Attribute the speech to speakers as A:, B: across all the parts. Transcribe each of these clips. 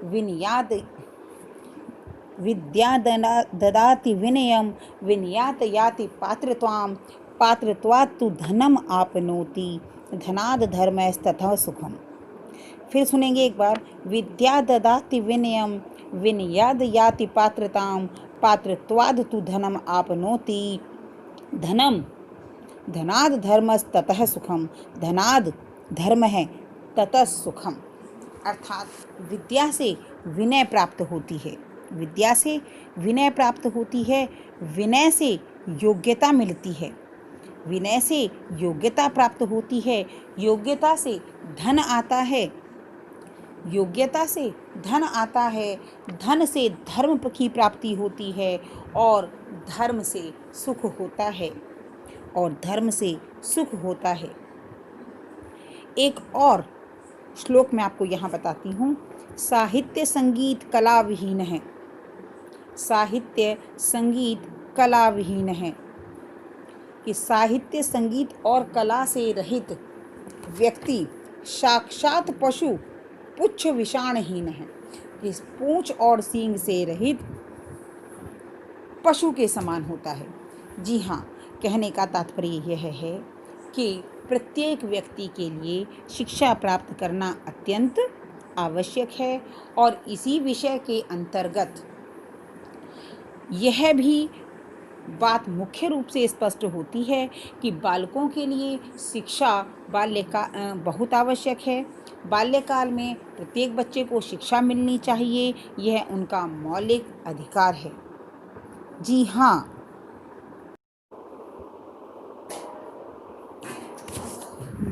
A: विनयात विद्या ददाति विनयम विनयात याति पात्रत्वाम पात्रत्वात् तु धनम आपनोति धनाद धर्मस्ततः सुखम। फिर सुनेंगे एक बार। विद्या ददाति विनयम विनयाद याति पात्रताम पात्रत्वाद तु धनम आपनोति धनम धनाद धर्मस्ततः सुखम। धनाद धर्म है, ततः सुखम, अर्थात विद्या से विनय प्राप्त होती है। विद्या से विनय प्राप्त होती है, विनय से योग्यता मिलती है, विनय से योग्यता प्राप्त होती है, योग्यता से धन आता है, योग्यता से धन आता है, धन से धर्म की प्राप्ति होती है और धर्म से सुख होता है, और धर्म से सुख होता है। एक और श्लोक मैं आपको यहाँ बताती हूँ। साहित्य संगीत कला विहीन है, साहित्य संगीत कला विहीन है, कि साहित्य संगीत और कला से रहित व्यक्ति साक्षात पशु पुच्छ विषाणहीन है, कि पूंछ और सींग से रहित पशु के समान होता है। जी हाँ, कहने का तात्पर्य यह है कि प्रत्येक व्यक्ति के लिए शिक्षा प्राप्त करना अत्यंत आवश्यक है, और इसी विषय के अंतर्गत यह भी बात मुख्य रूप से स्पष्ट होती है कि बालकों के लिए शिक्षा बहुत आवश्यक है। बाल्यकाल में प्रत्येक बच्चे को शिक्षा मिलनी चाहिए, यह उनका मौलिक अधिकार है। जी हाँ,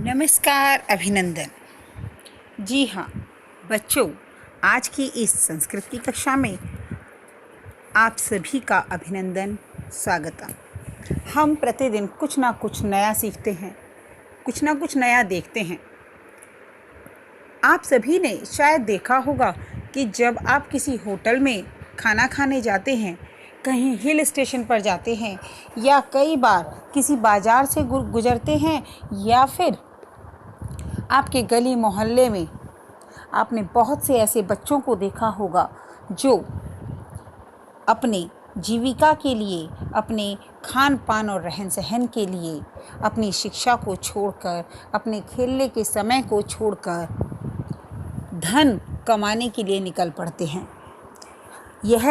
A: नमस्कार, अभिनंदन। जी हाँ बच्चों, आज की इस संस्कृत की कक्षा में आप सभी का अभिनंदन, स्वागतम। हम प्रतिदिन कुछ ना कुछ नया सीखते हैं, कुछ ना कुछ नया देखते हैं। आप सभी ने शायद देखा होगा कि जब आप किसी होटल में खाना खाने जाते हैं, कहीं हिल स्टेशन पर जाते हैं, या कई बार किसी बाज़ार से गुजरते हैं, या फिर आपके गली मोहल्ले में आपने बहुत से ऐसे बच्चों को देखा होगा जो अपने जीविका के लिए, अपने खान पान और रहन सहन के लिए अपनी शिक्षा को छोड़कर, अपने खेलने के समय को छोड़कर धन कमाने के लिए निकल पड़ते हैं। यह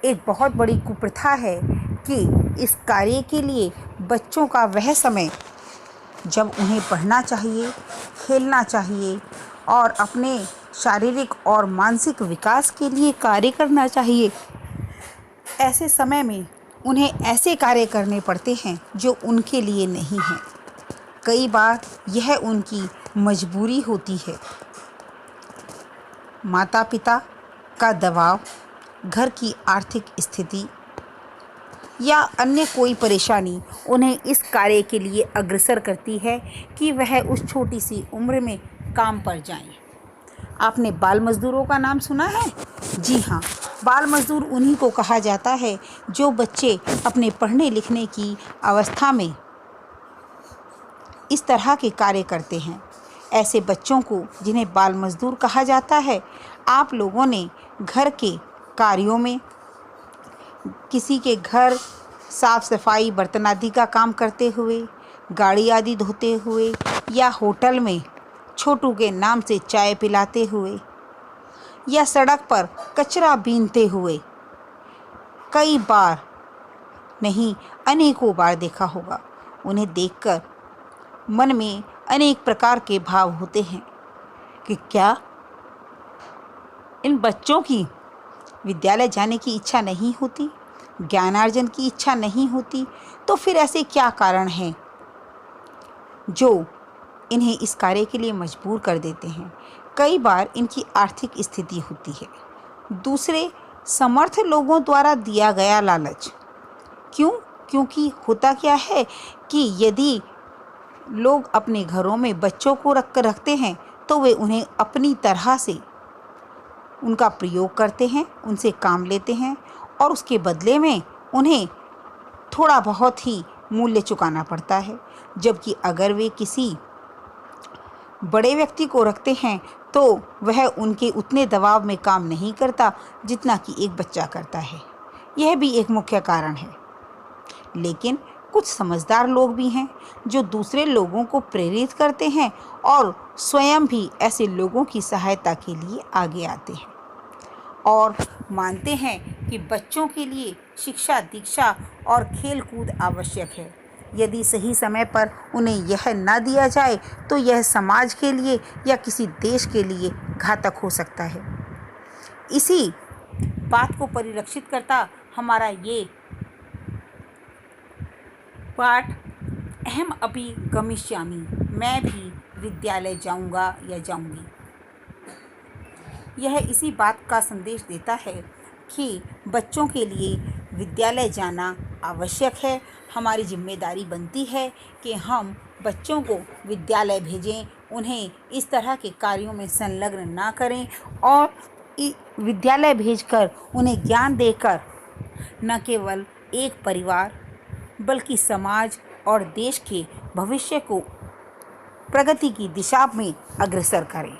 A: एक बहुत बड़ी कुप्रथा है कि इस कार्य के लिए बच्चों का वह समय जब उन्हें पढ़ना चाहिए, खेलना चाहिए और अपने शारीरिक और मानसिक विकास के लिए कार्य करना चाहिए, ऐसे समय में उन्हें ऐसे कार्य करने पड़ते हैं जो उनके लिए नहीं हैं। कई बार यह उनकी मजबूरी होती है। माता पिता का दबाव, घर की आर्थिक स्थिति या अन्य कोई परेशानी उन्हें इस कार्य के लिए अग्रसर करती है कि वह उस छोटी सी उम्र में काम पर जाएं। आपने बाल मज़दूरों का नाम सुना है? जी हाँ, बाल मज़दूर उन्हीं को कहा जाता है जो बच्चे अपने पढ़ने लिखने की अवस्था में इस तरह के कार्य करते हैं। ऐसे बच्चों को, जिन्हें बाल मज़दूर कहा जाता है, आप लोगों ने घर के कार्यों में, किसी के घर साफ सफाई, बर्तन आदि का काम करते हुए, गाड़ी आदि धोते हुए, या होटल में छोटू के नाम से चाय पिलाते हुए, या सड़क पर कचरा बीनते हुए कई बार नहीं अनेकों बार देखा होगा। उन्हें देखकर मन में अनेक प्रकार के भाव होते हैं कि क्या इन बच्चों की विद्यालय जाने की इच्छा नहीं होती, ज्ञानार्जन की इच्छा नहीं होती, तो फिर ऐसे क्या कारण हैं जो इन्हें इस कार्य के लिए मजबूर कर देते हैं। कई बार इनकी आर्थिक स्थिति होती है, दूसरे समर्थ लोगों द्वारा दिया गया लालच। क्योंकि होता क्या है कि यदि लोग अपने घरों में बच्चों को रखते हैं तो वे उन्हें अपनी तरह से उनका प्रयोग करते हैं, उनसे काम लेते हैं और उसके बदले में उन्हें थोड़ा बहुत ही मूल्य चुकाना पड़ता है। जबकि अगर वे किसी बड़े व्यक्ति को रखते हैं तो वह उनके उतने दबाव में काम नहीं करता जितना कि एक बच्चा करता है। यह भी एक मुख्य कारण है। लेकिन कुछ समझदार लोग भी हैं जो दूसरे लोगों को प्रेरित करते हैं और स्वयं भी ऐसे लोगों की सहायता के लिए आगे आते हैं और मानते हैं कि बच्चों के लिए शिक्षा, दीक्षा और खेल कूद आवश्यक है। यदि सही समय पर उन्हें यह न दिया जाए तो यह समाज के लिए या किसी देश के लिए घातक हो सकता है। इसी बात को परिलक्षित करता हमारा ये पाठ, अहम अपि गमिष्यामि, मैं भी विद्यालय जाऊंगा या जाऊंगी। यह इसी बात का संदेश देता है कि बच्चों के लिए विद्यालय जाना आवश्यक है। हमारी जिम्मेदारी बनती है कि हम बच्चों को विद्यालय भेजें, उन्हें इस तरह के कार्यों में संलग्न ना करें और विद्यालय भेजकर उन्हें ज्ञान देकर न केवल एक परिवार बल्कि समाज और देश के भविष्य को प्रगति की दिशा में अग्रसर करें।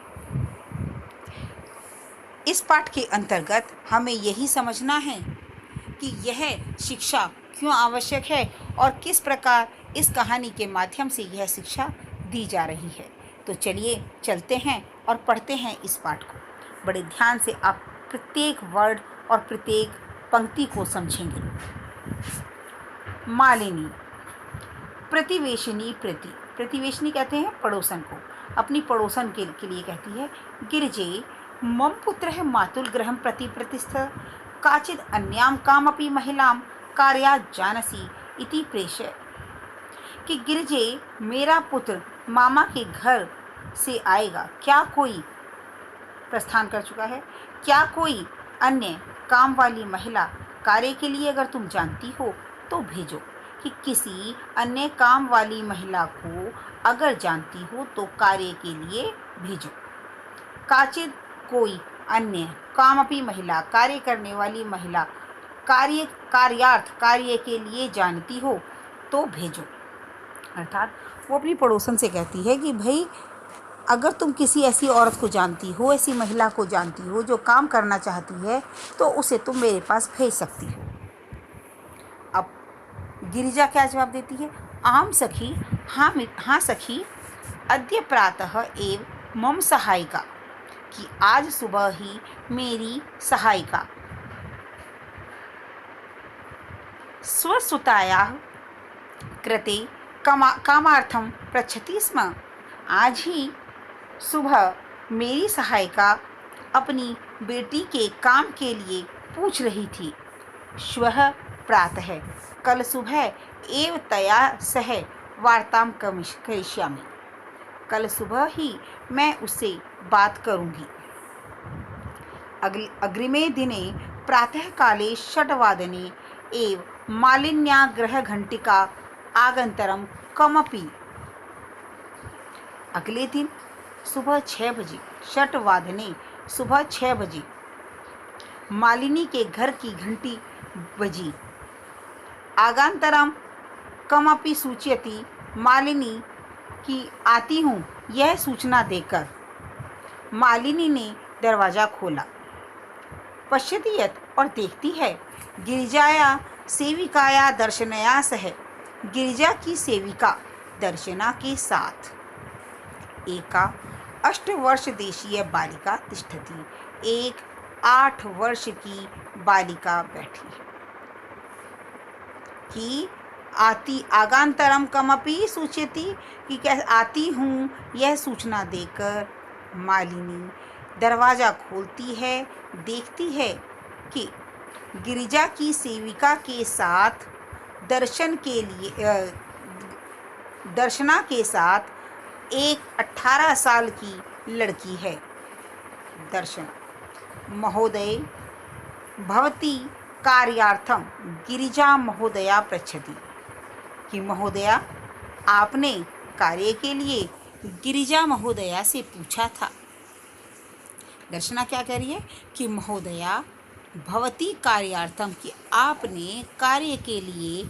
A: इस पाठ के अंतर्गत हमें यही समझना है कि यह शिक्षा क्यों आवश्यक है और किस प्रकार इस कहानी के माध्यम से यह शिक्षा दी जा रही है। तो चलिए चलते हैं और पढ़ते हैं इस पाठ को। बड़े ध्यान से आप प्रत्येक वर्ड और प्रत्येक पंक्ति को समझेंगे। मालिनी, प्रतिवेशिनी, प्रतिवेशिनी कहते हैं पड़ोसन को, अपनी पड़ोसन के लिए कहती है। गिरिजे मम पुत्रः मातुलगृहं प्रति प्रतिस्थ काचिद अन्यां कामपि महिलां कार्यात् जानसि इति प्रेषय। कि गिरिजे, मेरा पुत्र मामा के घर से आएगा, क्या कोई प्रस्थान कर चुका है, क्या कोई अन्य काम वाली महिला कार्य के लिए अगर तुम जानती हो तो भेजो। कि किसी अन्य काम वाली महिला को अगर जानती हो तो कार्य के लिए भेजो। काचिद कोई अन्य, कामपि महिला कार्य करने वाली महिला, कार्यार्थ कार्य के लिए जानती हो तो भेजो। अर्थात वो अपनी पड़ोसन से कहती है कि भाई अगर तुम किसी ऐसी औरत को जानती हो, ऐसी महिला को जानती हो जो काम करना चाहती है तो उसे तुम मेरे पास भेज सकती हो। अब गिरिजा क्या जवाब देती है? आम सखी, हाँ सखी, अद्य प्रातः एव मम सहायिका, कि आज सुबह ही मेरी सहायिका स्वसुतायाः कृते कामार्थं पृच्छति स्म। आज ही सुबह मेरी सहायिका अपनी बेटी के काम के लिए पूछ रही थी। श्वः प्रातः, कल सुबह एव तया सह वार्तां करिष्यामि, कल सुबह ही मैं उससे बात करूंगी। अग्रिमे दिने प्रातःकाले 6 वादने एव मालिन्या गृहघंटिका आगन्तरं कमपि। अगले दिन सुबह 6 बजे, 6 वादने, सुबह 6 बजे मालिनी के घर की घंटी बजी। आगांतरम कमपि सूचयति, मालिनी की आती हूँ यह सूचना देकर। मालिनी ने दरवाज़ा खोला। पश्यति यत्, और देखती है, गिरिजाया सेविकाया दर्शनया सह, गिरिजा की सेविका दर्शना के साथ एका 8 वर्ष देशीय बालिका तिष्ठति, एक 8 वर्ष की बालिका बैठी है। कि आती आगांतरम कमपि सूचयति, कि कैसे आती हूँ यह सूचना देकर मालिनी दरवाज़ा खोलती है, देखती है कि गिरिजा की सेविका के साथ दर्शना के साथ एक 18 साल की लड़की है। दर्शन, महोदय भवती कार्यार्थम गिरिजा महोदया पृच्छति, कि महोदया आपने कार्य के लिए गिरिजा महोदया से पूछा था। दर्शना क्या कह रही है कि महोदया भवती कार्यार्थम, कि आपने कार्य के लिए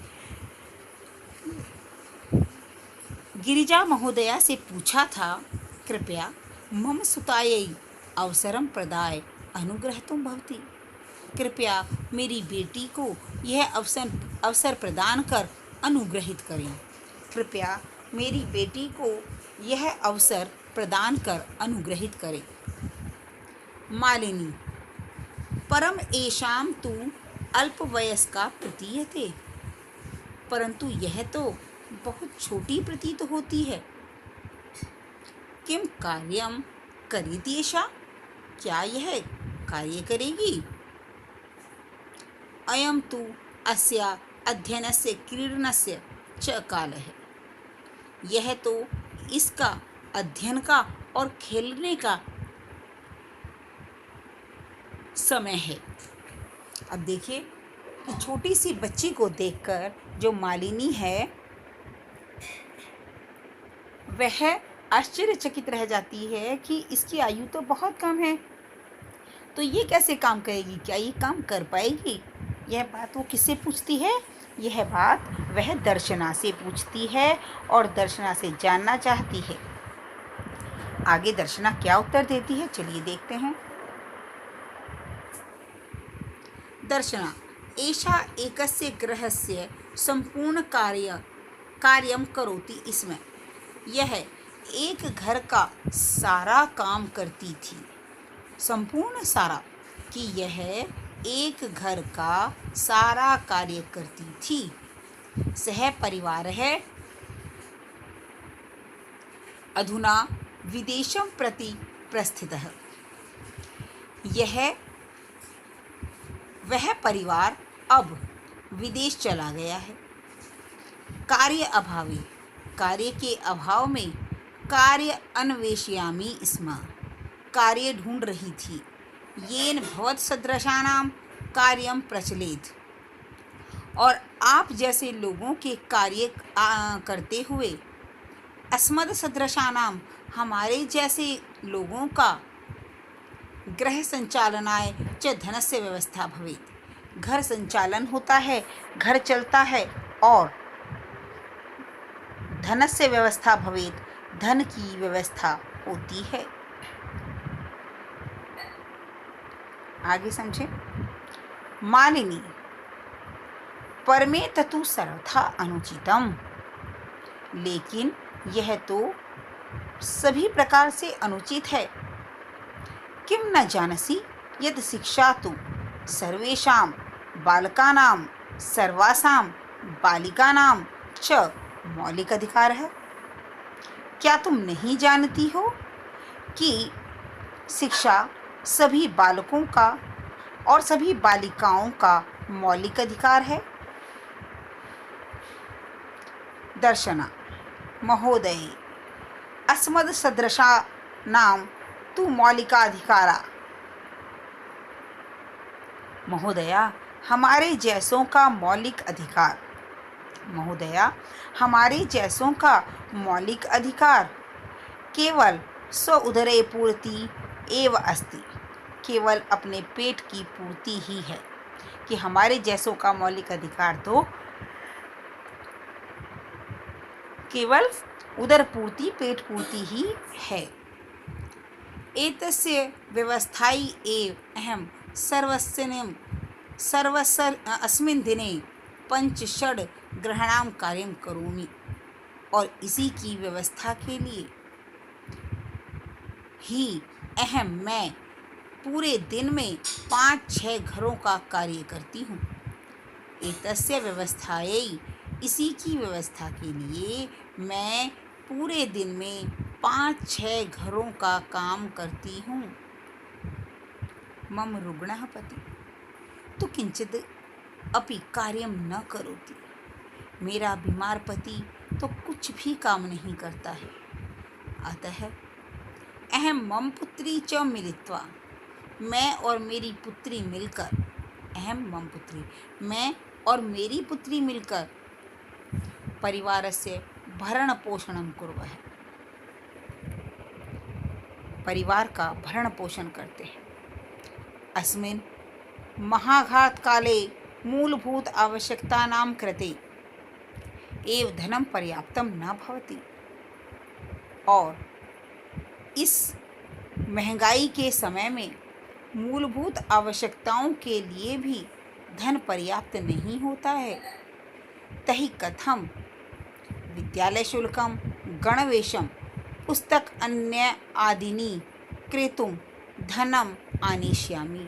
A: गिरिजा महोदया से पूछा था, कृपया मम सुतायै अवसरं प्रदाय अनुग्रहीतुं भवति। कृपया मेरी बेटी को यह अवसर प्रदान कर अनुग्रहित करें। कृपया मेरी बेटी को यह अवसर प्रदान कर अनुग्रहित करें। मालिनी, परम एषां तु अल्पवयस्का प्रतीयते, परंतु यह तो बहुत छोटी प्रतीत होती है। किम कार्यम करीति एषा? क्या यह कार्य करेगी? अयम तु अस्या अध्ययनस्य क्रीडनस्य च कालः। यह तो इसका अध्ययन का और खेलने का समय है। अब देखिए कि छोटी सी बच्ची को देखकर जो मालिनी है वह आश्चर्यचकित रह जाती है कि इसकी आयु तो बहुत कम है, तो ये कैसे काम करेगी, क्या ये काम कर पाएगी? यह बात वो किससे पूछती है? यह बात वह दर्शना से पूछती है और दर्शना से जानना चाहती है। आगे दर्शना क्या उत्तर देती है, चलिए देखते हैं। दर्शना, एषा एकस्य गृहस्य संपूर्ण कार्यं करोति स्म। यह एक घर का सारा काम करती थी। संपूर्ण सारा, कि यह एक घर का सारा कार्य करती थी। सह परिवार है अधुना विदेशं प्रति प्रस्थितः। वह परिवार अब विदेश चला गया है। कार्य के अभाव में कार्य अन्वेषयामि स्म। कार्य ढूंढ रही थी। येन भवत् सदृशानां कार्यं प्रचलेत्। और आप जैसे लोगों के कार्य करते हुए अस्मद सदृशानां, हमारे जैसे लोगों का गृह संचालनाय च धनस्य व्यवस्था भवेत्। घर संचालन होता है, घर चलता है, और धनस्य व्यवस्था भवेत्, धन की व्यवस्था होती है। आगे समझे। मालिनी, परमे ततु सर्वथा अनुचितम। लेकिन यह तो सभी प्रकार से अनुचित है। किम न जानसि यद शिक्षा तु सर्वेषां बालकानां सर्वासां बालिकानां च मौलिक अधिकार है। क्या तुम नहीं जानती हो कि शिक्षा सभी बालकों का और सभी बालिकाओं का मौलिक अधिकार है? दर्शना, महोदय, अस्मद् सदृशानां तु मौलिकाधिकारा। महोदया, हमारे जैसों का मौलिक अधिकार। महोदया, हमारे जैसों का मौलिक अधिकार केवल स्व उदरे पूर्ति एव अस्ति। केवल अपने पेट की पूर्ति ही है। कि हमारे जैसों का मौलिक अधिकार तो केवल उदर पूर्ति, पेट पूर्ति ही है। एतस्य व्यवस्थायै एव अहं अस्मिन् दिने 5-6 ग्रहाणां कार्यं करोमि। और इसी की व्यवस्था के लिए ही मैं पूरे दिन में 5-6 घरों का कार्य करती हूँ। एतस्य व्यवस्थायै, इसी की व्यवस्था के लिए मैं पूरे दिन में 5-6 घरों का काम करती हूँ। मम रुग्णः पति तो किंचित अपि कार्यं न करोति। मेरा बीमार पति तो कुछ भी काम नहीं करता है। अतः अहम मम पुत्री च मिलित्वा, मैं और मेरी पुत्री मिलकर, मैं और मेरी पुत्री मिलकर परिवारस्य भरण पोषणं कुर्वः। परिवार का भरण पोषण करते हैं। अस्मिन् महाघात काले मूलभूत आवश्यकतानां कृते एव धनं पर्याप्तं न भवति। और इस महंगाई के समय में मूलभूत आवश्यकताओं के लिए भी धन पर्याप्त नहीं होता है। तहि कथम विद्यालय शुल्कम गणवेशम पुस्तक अन्य आदीनि क्रेतुम धनम आनेष्यामि।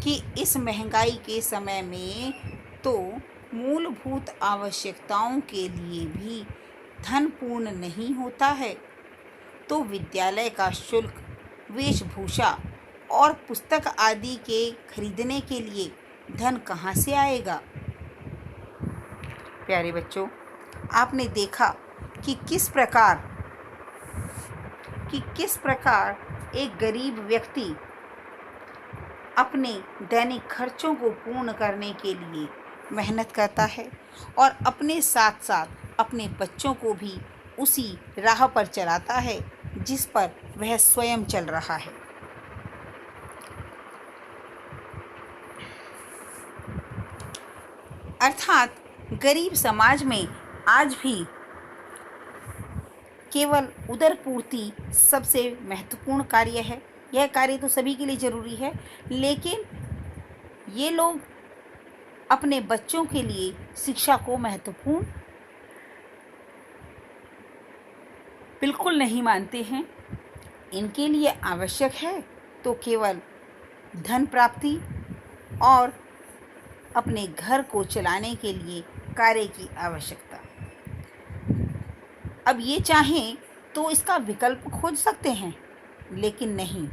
A: कि इस महंगाई के समय में तो मूलभूत आवश्यकताओं के लिए भी धन पूर्ण नहीं होता है, तो विद्यालय का शुल्क, वेशभूषा और पुस्तक आदि के खरीदने के लिए धन कहाँ से आएगा। प्यारे बच्चों, आपने देखा कि किस प्रकार एक गरीब व्यक्ति अपने दैनिक खर्चों को पूर्ण करने के लिए मेहनत करता है और अपने साथ साथ अपने बच्चों को भी उसी राह पर चलाता है जिस पर वह स्वयं चल रहा है। अर्थात गरीब समाज में आज भी केवल उदर पूर्ति सबसे महत्वपूर्ण कार्य है। यह कार्य तो सभी के लिए ज़रूरी है, लेकिन ये लोग अपने बच्चों के लिए शिक्षा को महत्वपूर्ण बिल्कुल नहीं मानते हैं। इनके लिए आवश्यक है तो केवल धन प्राप्ति और अपने घर को चलाने के लिए कार्य की आवश्यकता। अब ये चाहें तो इसका विकल्प खोज सकते हैं, लेकिन नहीं,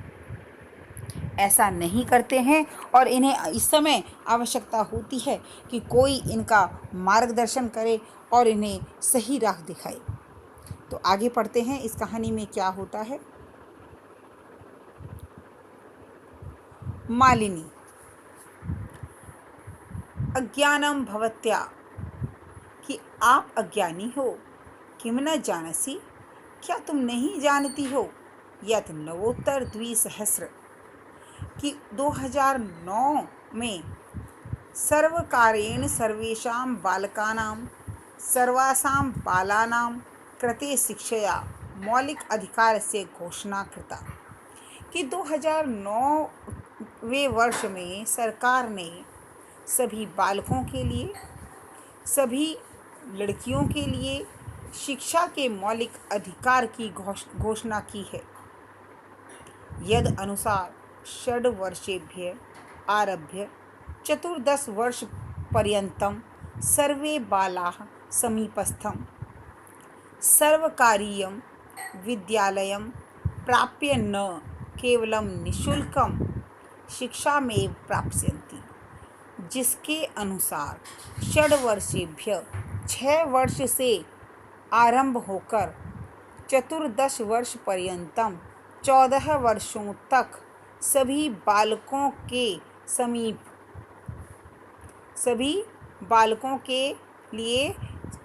A: ऐसा नहीं करते हैं और इन्हें इस समय आवश्यकता होती है कि कोई इनका मार्गदर्शन करे और इन्हें सही राह दिखाए। तो आगे पढ़ते हैं इस कहानी में क्या होता है। मालिनी, अज्ञानम भवत्या, कि आप अज्ञानी हो। किम न जानसी, क्या तुम नहीं जानती हो। यत नवोत्तर द्विसहस्र, कि 2009 में सर्वकारेण सर्वेषां बालकानां सर्वासां बालानां कृते शिक्षया मौलिक अधिकार से घोषणा कृता। कि 2009वें वर्ष में सरकार ने सभी बालकों के लिए, सभी लड़कियों के लिए शिक्षा के मौलिक अधिकार की घोषणा की है। यद अनुसार 6 वर्षेभ्य आरभ्य 14 वर्ष पर्यन्तं सर्वे बालाः समीपस्थं सर्वकारीयं विद्यालयं प्राप्य न केवलं निःशुल्कं शिक्षामेव प्राप्स्यन्ति। जिसके अनुसार 6 वर्षेभ्य 6 वर्ष से आरंभ होकर 14 वर्ष पर्यंतम 14 वर्षों तक सभी बालकों के लिए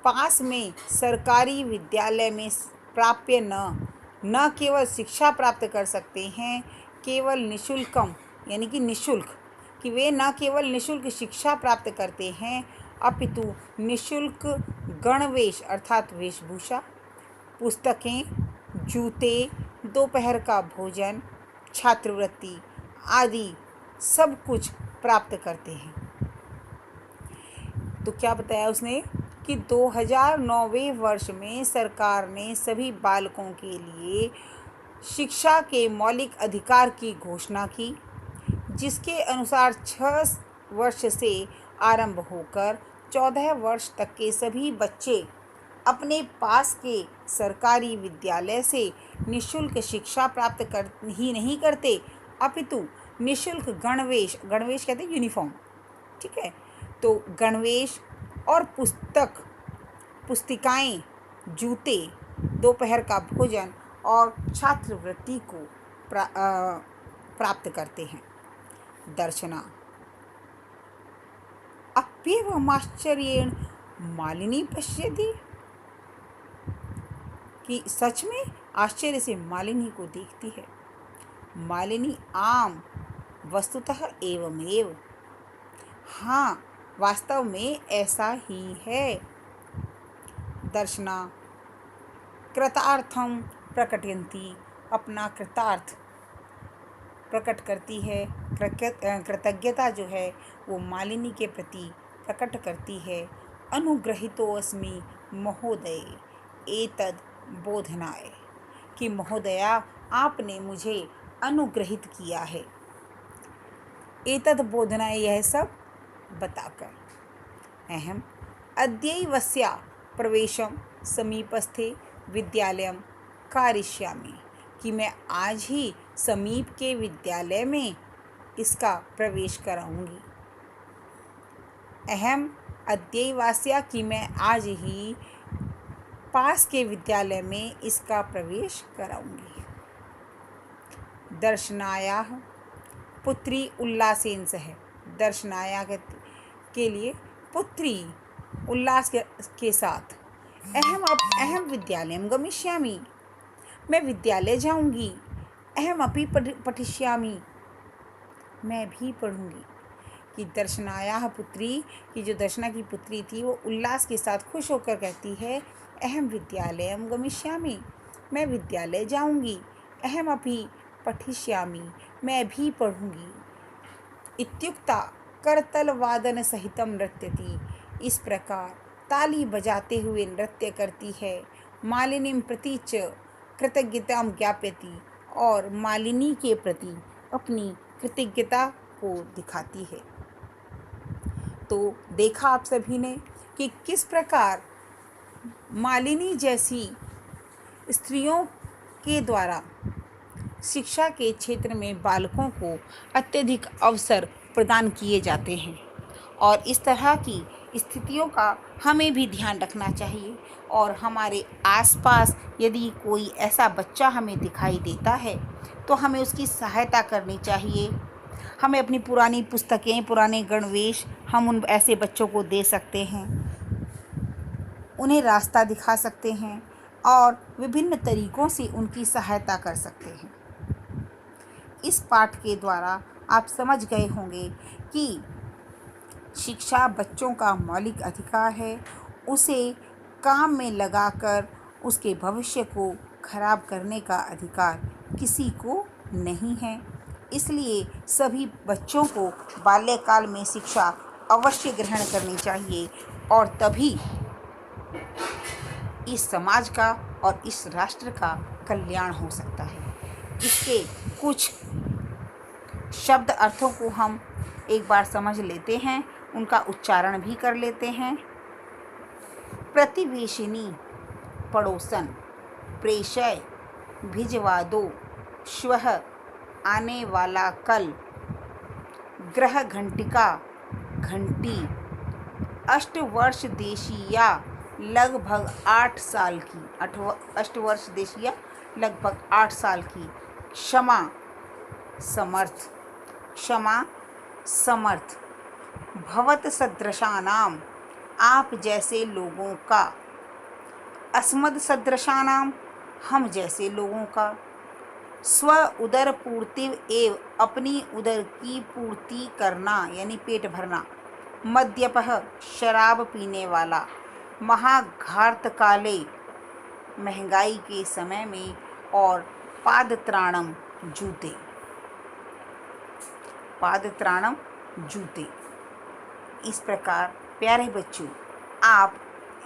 A: पास में सरकारी विद्यालय में प्राप्य न केवल शिक्षा प्राप्त कर सकते हैं, केवल निःशुल्कम, यानी कि निःशुल्क, कि वे न केवल निःशुल्क शिक्षा प्राप्त करते हैं अपितु निःशुल्क गणवेश अर्थात वेशभूषा, पुस्तकें, जूते, दोपहर का भोजन, छात्रवृत्ति आदि सब कुछ प्राप्त करते हैं। तो क्या बताया उसने कि 2009वें वर्ष में सरकार ने सभी बालकों के लिए शिक्षा के मौलिक अधिकार की घोषणा की, जिसके अनुसार 6 वर्ष से आरंभ होकर 14 वर्ष तक के सभी बच्चे अपने पास के सरकारी विद्यालय से निःशुल्क शिक्षा प्राप्त ही नहीं करते अपितु निःशुल्क गणवेश कहते हैं यूनिफॉर्म, ठीक है, तो गणवेश और पुस्तिकाएं, जूते, दोपहर का भोजन और छात्रवृत्ति को प्राप्त करते हैं। दर्शना, अप्येवमाश्चर्येण मालिनी पश्यति, कि सच में आश्चर्य से मालिनी को देखती है। मालिनी आम वस्तुतः एवमेव, हाँ वास्तव में ऐसा ही है। दर्शना, कृतार्थं प्रकटयन्ति अपना कृतार्थ प्रकट करती है, कृतज्ञता जो है वो मालिनी के प्रति प्रकट करती है। अनुग्रहितोऽस्मि महोदय एतद् बोधनाय, कि महोदया आपने मुझे अनुग्रहित किया है, एतद् बोधनाय यह सब बताकर। अहम अद्यैवस्या प्रवेशम समीपस्थे विद्यालयम कारिष्यामि, कि मैं आज ही समीप के विद्यालय में इसका प्रवेश कराऊंगी। अहम अद्यैवास्या, कि मैं आज ही पास के विद्यालय में इसका प्रवेश कराऊंगी। दर्शनायाः पुत्री उल्लासेन सह, दर्शनाया के लिए पुत्री उल्लास के साथ। अहम विद्यालयं गमिष्यामि, मैं विद्यालय जाऊंगी। अहम अपि पठिष्यामि, मैं भी पढ़ूंगी। कि दर्शनायाः पुत्री, कि जो दर्शना की पुत्री थी वो उल्लास के साथ खुश होकर कहती है अहम विद्यालयं गमिष्यामि, मैं विद्यालय जाऊंगी। अहम अपि पठिष्यामि, मैं भी पढ़ूंगी। इत्युक्ता करतलवादन सहितम नृत्यति, इस प्रकार ताली बजाते हुए नृत्य करती है। मालिनीं प्रति च कृतज्ञतां ज्ञापयति, और मालिनी के प्रति अपनी कृतज्ञता को दिखाती है। तो देखा आप सभी ने कि किस प्रकार मालिनी जैसी स्त्रियों के द्वारा शिक्षा के क्षेत्र में बालकों को अत्यधिक अवसर प्रदान किए जाते हैं, और इस तरह की स्थितियों का हमें भी ध्यान रखना चाहिए। और हमारे आसपास यदि कोई ऐसा बच्चा हमें दिखाई देता है तो हमें उसकी सहायता करनी चाहिए। हमें अपनी पुरानी पुस्तकें, पुराने गणवेश हम उन ऐसे बच्चों को दे सकते हैं, उन्हें रास्ता दिखा सकते हैं और विभिन्न तरीकों से उनकी सहायता कर सकते हैं। इस पाठ के द्वारा आप समझ गए होंगे कि शिक्षा बच्चों का मौलिक अधिकार है, उसे काम में लगाकर उसके भविष्य को खराब करने का अधिकार किसी को नहीं है। इसलिए सभी बच्चों को बाल्यकाल में शिक्षा अवश्य ग्रहण करनी चाहिए, और तभी इस समाज का और इस राष्ट्र का कल्याण हो सकता है। इसके कुछ शब्द अर्थों को हम एक बार समझ लेते हैं, उनका उच्चारण भी कर लेते हैं। प्रतिवेशिनी पड़ोसन, प्रेषय भिजवा दो, श्वः आने वाला कल, ग्रह घंटिका घंटी, अष्टवर्ष देशीया लगभग 8 साल की, अष्टवर्ष देशीया लगभग 8 साल की, क्षमा समर्थ, क्षमा समर्थ, भवत सदृशानाम, आप जैसे लोगों का, अस्मद सदृशानाम, हम जैसे लोगों का, स्व उदर पूर्ति एव, अपनी उदर की पूर्ति करना यानी पेट भरना, मद्यपः, शराब पीने वाला, महाघार्त काले, महंगाई के समय में, और पादत्राणम, जूते, पादत्राणम जूते। इस प्रकार प्यारे बच्चों, आप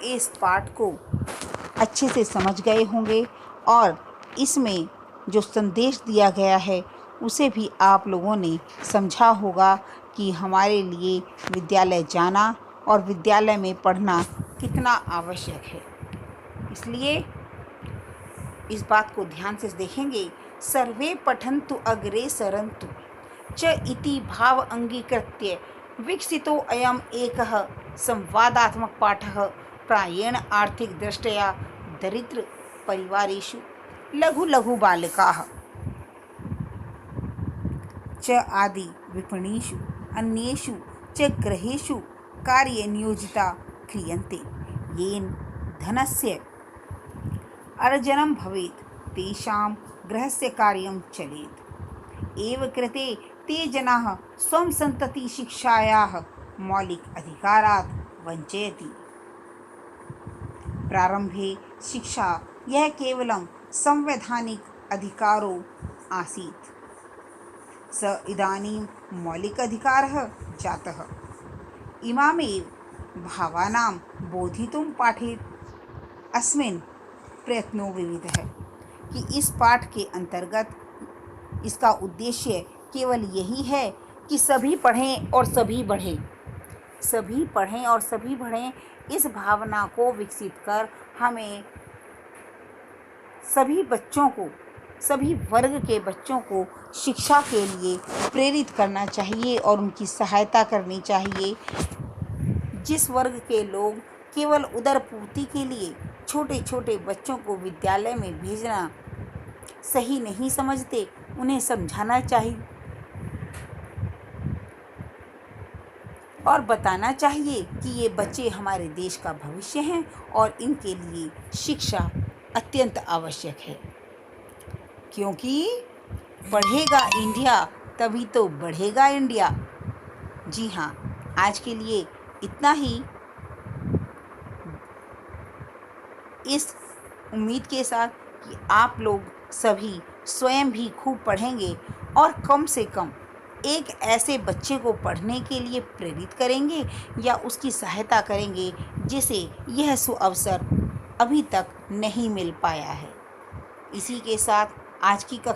A: इस पाठ को अच्छे से समझ गए होंगे, और इसमें जो संदेश दिया गया है उसे भी आप लोगों ने समझा होगा कि हमारे लिए विद्यालय जाना और विद्यालय में पढ़ना कितना आवश्यक है। इसलिए इस बात को ध्यान से देखेंगे। सर्वे पठन्तु अग्रे सरन्तु च इति भाव अंगीकृत्य विकसितो अयम् एकः संवादात्मक पाठः प्रायेण आर्थिक दृष्ट्या दरिद्र परिवारेषु लघु लघु बालकाः च आदि विपणीषु अन्येषु च गृहेषु कार्ये नियोजिता क्रियन्ते, येन धनस्य अर्जनं भवेत्, तेषां गृहस्य कार्यं चलेत्। एव कृते ते जनाः स्वं सन्तति शिक्षायाः मौलिक अधिकारात् वञ्चयति। प्रारंभे शिक्षा यह केवलं संवैधानिक अधिकारो आसीत् स इदानीं मौलिकाधिकारः जातः। इमामेव भावानां बोधितुं पाठे अस्मिन् प्रयत्नो विविधः। कि इस पाठ के अंतर्गत इसका उद्देश्य केवल यही है कि सभी पढ़ें और सभी बढ़ें, सभी पढ़ें और सभी बढ़ें। इस भावना को विकसित कर हमें सभी बच्चों को, सभी वर्ग के बच्चों को शिक्षा के लिए प्रेरित करना चाहिए और उनकी सहायता करनी चाहिए। जिस वर्ग के लोग केवल उदरपूर्ति के लिए छोटे छोटे बच्चों को विद्यालय में भेजना सही नहीं समझते, उन्हें समझाना चाहिए और बताना चाहिए कि ये बच्चे हमारे देश का भविष्य हैं और इनके लिए शिक्षा अत्यंत आवश्यक है। क्योंकि पढ़ेगा इंडिया तभी तो बढ़ेगा इंडिया। जी हाँ, आज के लिए इतना ही। इस उम्मीद के साथ कि आप लोग सभी स्वयं भी खूब पढ़ेंगे और कम से कम एक ऐसे बच्चे को पढ़ने के लिए प्रेरित करेंगे या उसकी सहायता करेंगे जिसे यह सुअवसर अभी तक नहीं मिल पाया है। इसी के साथ आज की